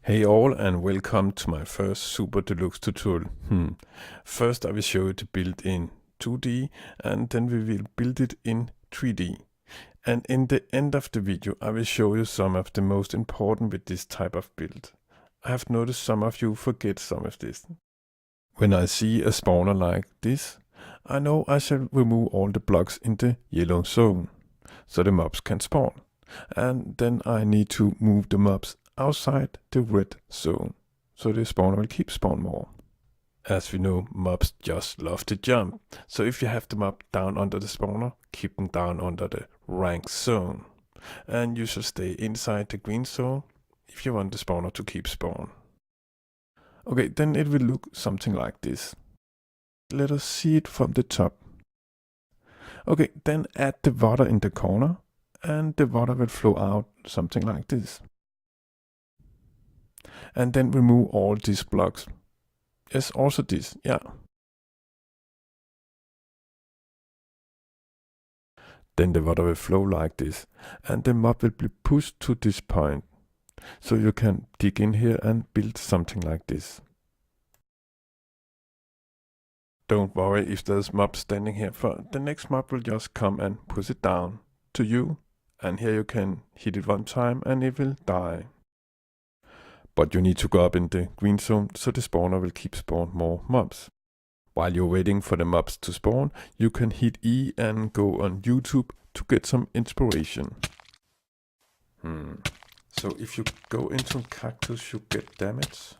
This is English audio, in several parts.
Hey all and welcome to my first Super Deluxe tutorial. First I will show you to build in 2D and then we will build it in 3D. And in the end of the video I will show you some of the most important with this type of build. I have noticed some of you forget some of this. When I see a spawner like this, I know I shall remove all the blocks in the yellow zone, so the mobs can spawn. And then I need to move the mobs outside the red zone, so the spawner will keep spawn more. As we know, mobs just love to jump, so if you have the mob down under the spawner, keep them down under the rank zone. And you should stay inside the green zone if you want the spawner to keep spawn. Okay, then it will look something like this. Let us see it from the top. Okay, then add the water in the corner, and the water will flow out something like this. And then remove all these blocks. Yes, also this, yeah. Then the water will flow like this, and the mob will be pushed to this point. So you can dig in here and build something like this. Don't worry if there's mobs standing here, for the next mob will just come and push it down to you, and here you can hit it one time and it will die. But you need to go up in the green zone so the spawner will keep spawn more mobs. While you're waiting for the mobs to spawn, you can hit E and go on YouTube to get some inspiration. So if you go into cactus, you get damage.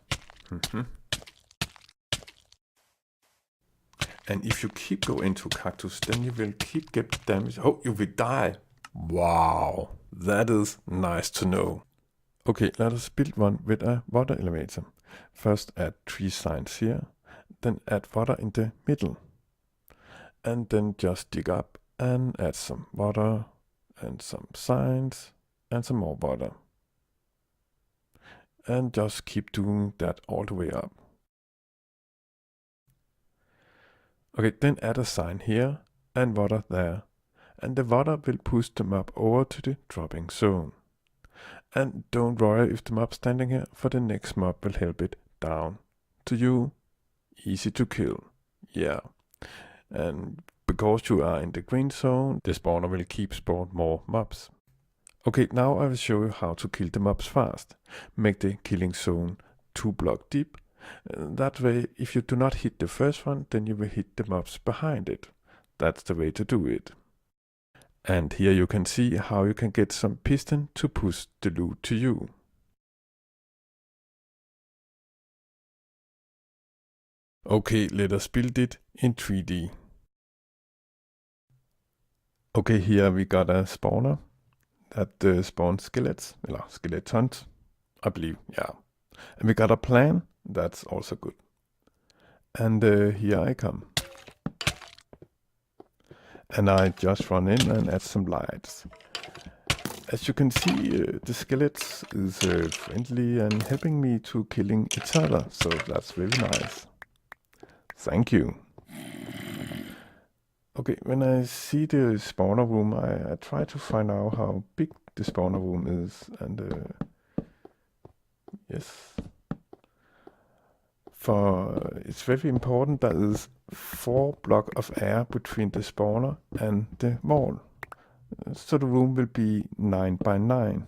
And if you keep going into cactus, then you will keep get damage. Oh, you will die. Wow, that is nice to know. Okay, let us build one with a water elevator. First add 3 signs here, then add water in the middle. And then just dig up and add some water and some signs and some more water. And just keep doing that all the way up. Okay, then add a sign here and water there. And the water will push the mob over to the dropping zone. And don't worry if the mob standing here, for the next mob will help it down to you. Easy to kill. Yeah. And because you are in the green zone, the spawner will keep spawn more mobs. Okay, now I will show you how to kill the mobs fast. Make the killing zone 2 blocks deep. That way, if you do not hit the first one, then you will hit the mobs behind it. That's the way to do it. And here you can see how you can get some piston to push the loot to you. Okay, let us build it in 3D. Okay, here we got a spawner that spawns skeletons, skeletons, I believe, yeah. And we got a plan, that's also good. And here I come. And I just run in and add some lights. As you can see, the skeletons is friendly and helping me to killing each other, so that's very nice. Thank you. Okay, when I see the spawner room, I try to find out how big the spawner room is, and yes. For it's very important that there is 4 blocks of air between the spawner and the wall. So the room will be 9 by 9.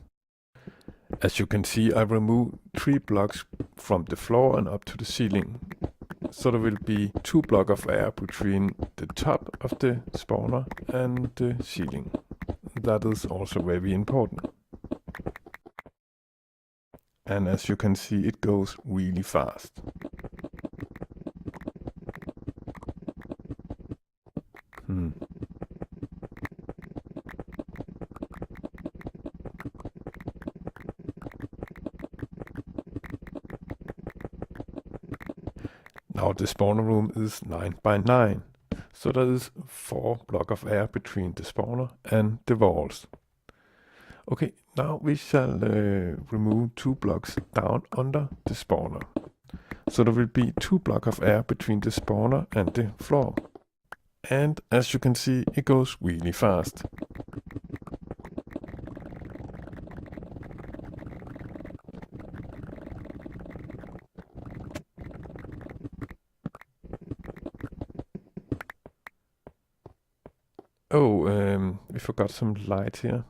As you can see, I removed 3 blocks from the floor and up to the ceiling. So there will be 2 blocks of air between the top of the spawner and the ceiling. That is also very important. And as you can see, it goes really fast. Now the spawner room is 9 by 9, so there is 4 blocks of air between the spawner and the walls. Okay, now we shall remove 2 blocks down under the spawner. So there will be 2 blocks of air between the spawner and the floor. And as you can see, it goes really fast. Oh, we forgot some light here.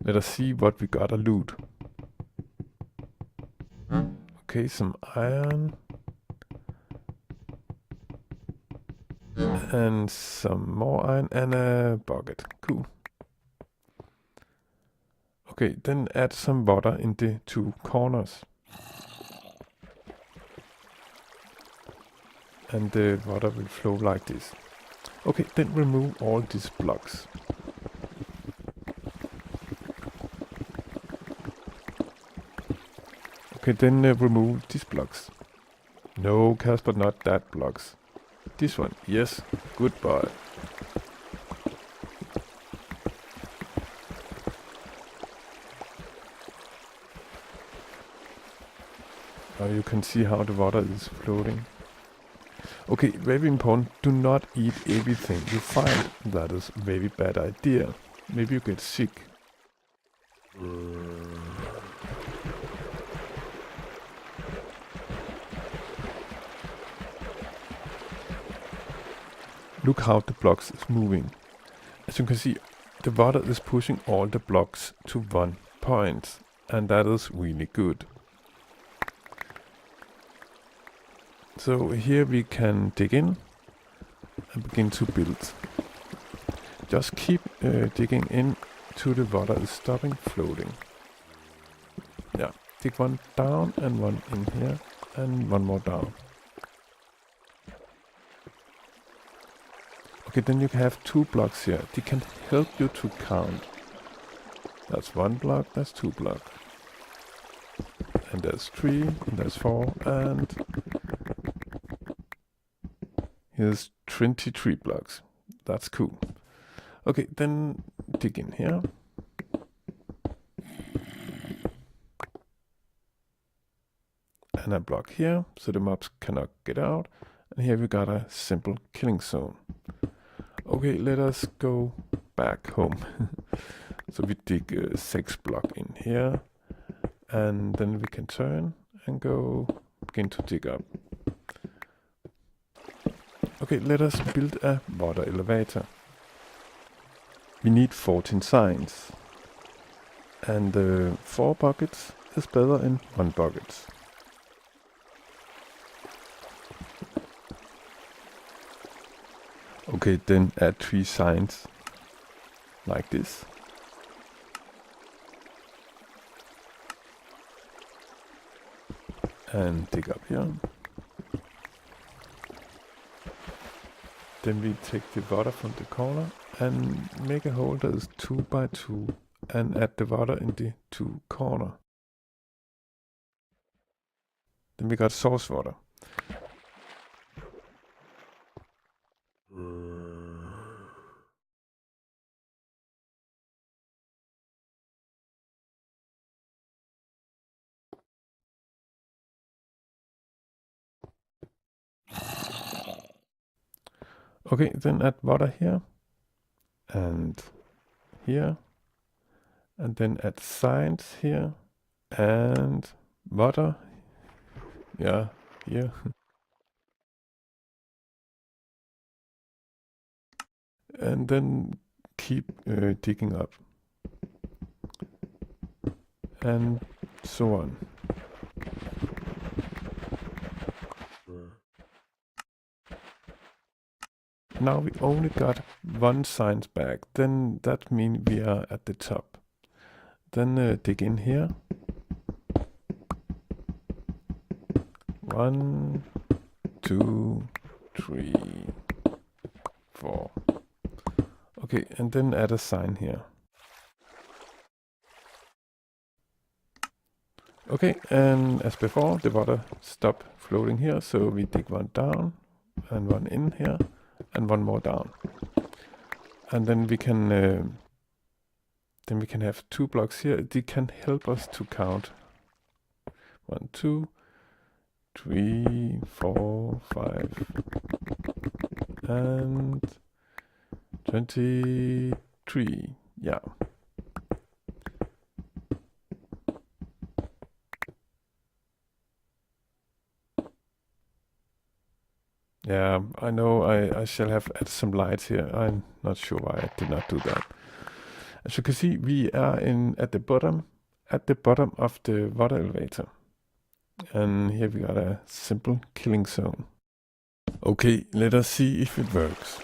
Let us see what we got a loot. Okay, some iron. And some more iron and a bucket. Cool. Okay, then add some water in the two corners. And the water will flow like this. Okay, then remove all these blocks. Okay, then remove these blocks. No, Casper, not that blocks. This one, yes, goodbye. Now you can see how the water is floating. Okay, very important, do not eat everything you find. That is a very bad idea. Maybe you get sick. Look how the blocks is moving. As you can see, the water is pushing all the blocks to one point, and that is really good. So here we can dig in and begin to build. Just keep digging in till the water is stopping floating. Yeah, dig one down and one in here and one more down. Okay, then you have 2 blocks here. They can help you to count. That's 1 block, that's 2 blocks. And there's 3, and there's 4, and here's 23 blocks. That's cool. Okay, then dig in here. And a block here, so the mobs cannot get out. And here we got a simple killing zone. Okay, let us go back home. So we dig 6 block in here, and then we can turn and go begin to dig up. Okay, let us build a water elevator. We need 14 signs, and 4 buckets is better than 1 bucket. Okay, then add 3 signs like this. And dig up here. Then we take the water from the corner and make a hole that is 2 by 2 and add the water in the 2 corner. Then we got source water. Okay, then add water here and here, and then add signs here and water, yeah, here. And then keep digging up and so on. Now we only got 1 signs back, then that means we are at the top. Then dig in here. 1, 2, 3, 4. Okay, and then add a sign here. Okay, and as before, the water stopped floating here, so we dig 1 down and 1 in here and 1 more down. And then we can have 2 blocks here. They can help us to count 1, 2, 3, 4, 5, and 23. Yeah. Yeah, I know I shall have added some lights here. I'm not sure why I did not do that. As you can see, we are at the bottom of the water elevator. And here we got a simple killing zone. Okay, let us see if it works.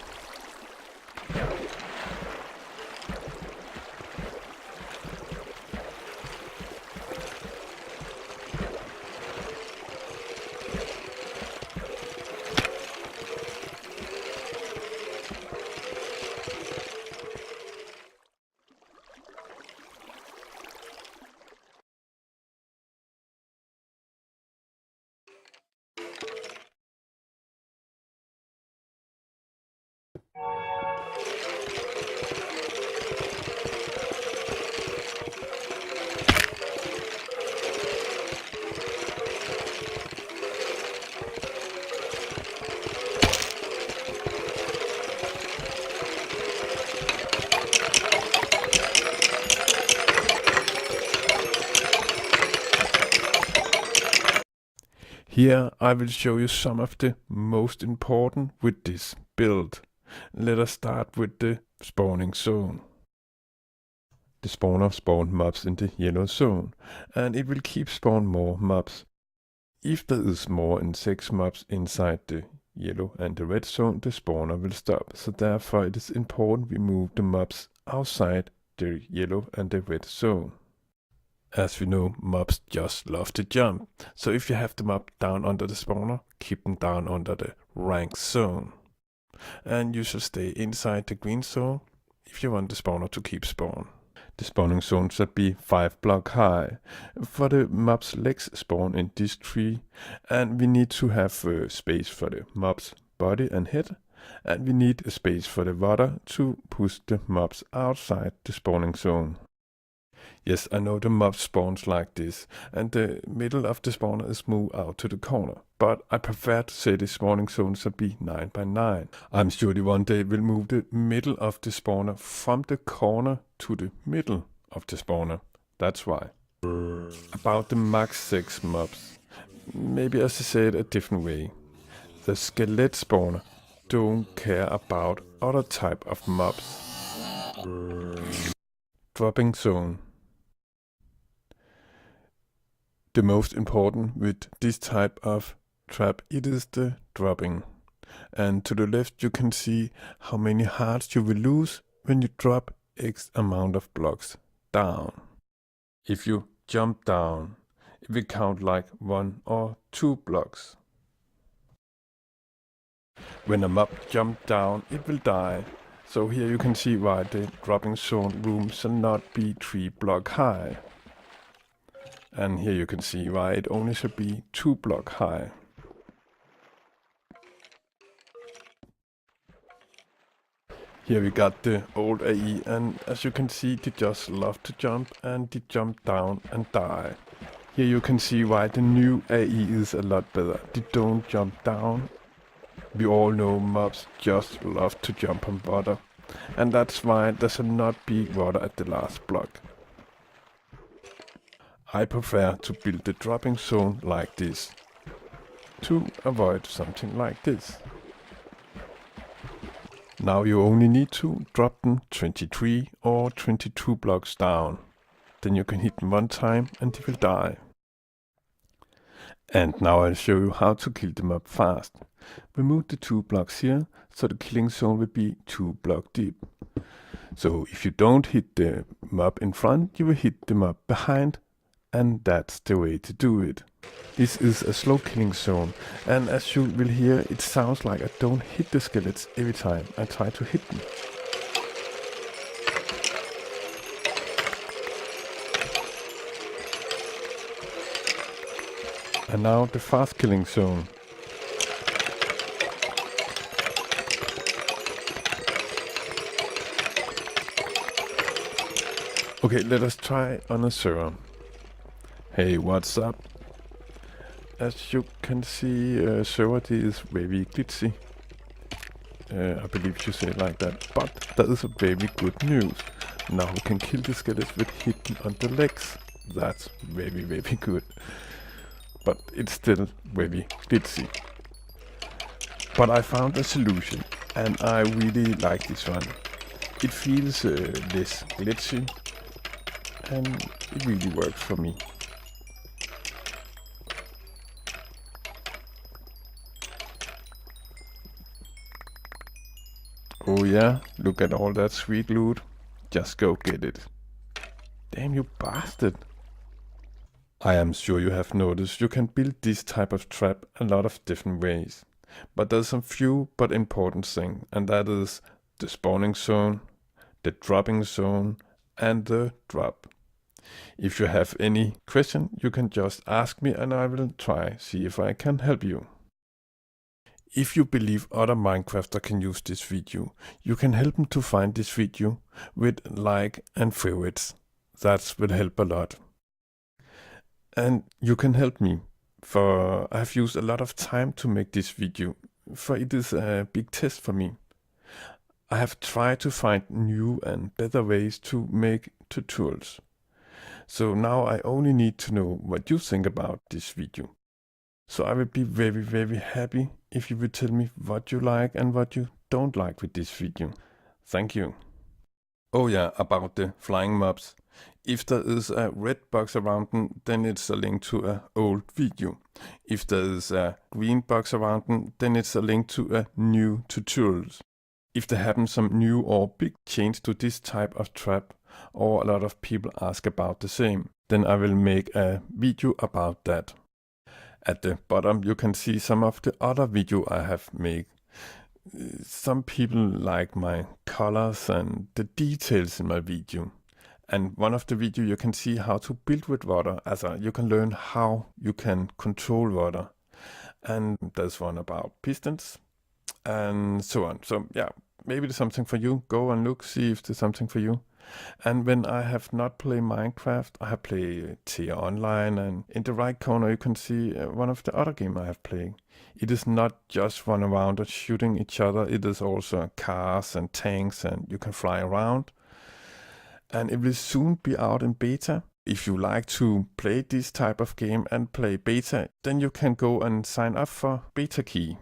Here I will show you some of the most important with this build. Let us start with the spawning zone. The spawner spawned mobs in the yellow zone, and it will keep spawn more mobs. If there is more than 6 mobs inside the yellow and the red zone, the spawner will stop. So therefore it is important we move the mobs outside the yellow and the red zone. As we know, mobs just love to jump, so if you have the mob down under the spawner, keep them down under the rank zone. And you shall stay inside the green zone if you want the spawner to keep spawn. The spawning zone should be 5 blocks high, for the mob's legs spawn in this tree, and we need to have space for the mob's body and head, and we need a space for the water to push the mobs outside the spawning zone. Yes, I know the mob spawns like this, and the middle of the spawner is moved out to the corner. But I prefer to say the spawning zone should be 9 by 9. I'm sure the one day will move the middle of the spawner from the corner to the middle of the spawner. That's why. About the max 6 mobs. Maybe I should say it a different way. The skeleton spawner don't care about other type of mobs. Dropping zone. The most important with this type of trap, it is the dropping. And to the left you can see how many hearts you will lose when you drop X amount of blocks down. If you jump down, it will count like 1 or 2 blocks. When a mob jumps down, it will die. So here you can see why the dropping zone room shall not be 3 blocks high. And here you can see why it only should be 2 blocks high. Here we got the old AE, and as you can see, they just love to jump, and they jump down and die. Here you can see why the new AE is a lot better. They don't jump down. We all know mobs just love to jump on water, and that's why there should not be water at the last block. I prefer to build the dropping zone like this, to avoid something like this. Now you only need to drop them 23 or 22 blocks down. Then you can hit them 1 time and they will die. And now I'll show you how to kill them up fast. Remove the 2 blocks here, so the killing zone will be 2 blocks deep. So if you don't hit the mob in front, you will hit the mob behind, and that's the way to do it. This is a slow killing zone, and as you will hear, it sounds like I don't hit the skeletons every time I try to hit them. And now the fast killing zone. Okay, let us try on a server. Hey, what's up? As you can see, server is very glitchy. I believe you say it like that, but that is a very good news. Now we can kill the skeletons with hitting on the legs. That's very, very good. But it's still very glitchy. But I found a solution, and I really like this one. It feels less glitchy, and it really works for me. Oh yeah, look at all that sweet loot. Just go get it. Damn you bastard. I am sure you have noticed you can build this type of trap a lot of different ways. But there's some few but important thing, and that is the spawning zone, the dropping zone, and the drop. If you have any question, you can just ask me and I will try see if I can help you. If you believe other Minecrafters can use this video, you can help them to find this video with like and favorites. That will help a lot. And you can help me, for I have used a lot of time to make this video, for it is a big test for me. I have tried to find new and better ways to make tutorials. So now I only need to know what you think about this video. So I will be very happy if you will tell me what you like and what you don't like with this video. Thank you. Oh yeah, about the flying mobs. If there is a red box around them, then it's a link to an old video. If there is a green box around them, then it's a link to a new tutorial. If there happens some new or big change to this type of trap, or a lot of people ask about the same, then I will make a video about that. At the bottom you can see some of the other video I have made. Some people like my colors and the details in my video. And one of the video you can see how to build with water, you can learn how you can control water. And there's one about pistons and so on. So yeah, maybe there's something for you. Go and look, see if there's something for you. And when I have not played Minecraft, I have played TIA Online, and in the right corner you can see one of the other games I have played. It is not just run around and shooting each other, it is also cars and tanks, and you can fly around. And it will soon be out in beta. If you like to play this type of game and play beta, then you can go and sign up for beta key.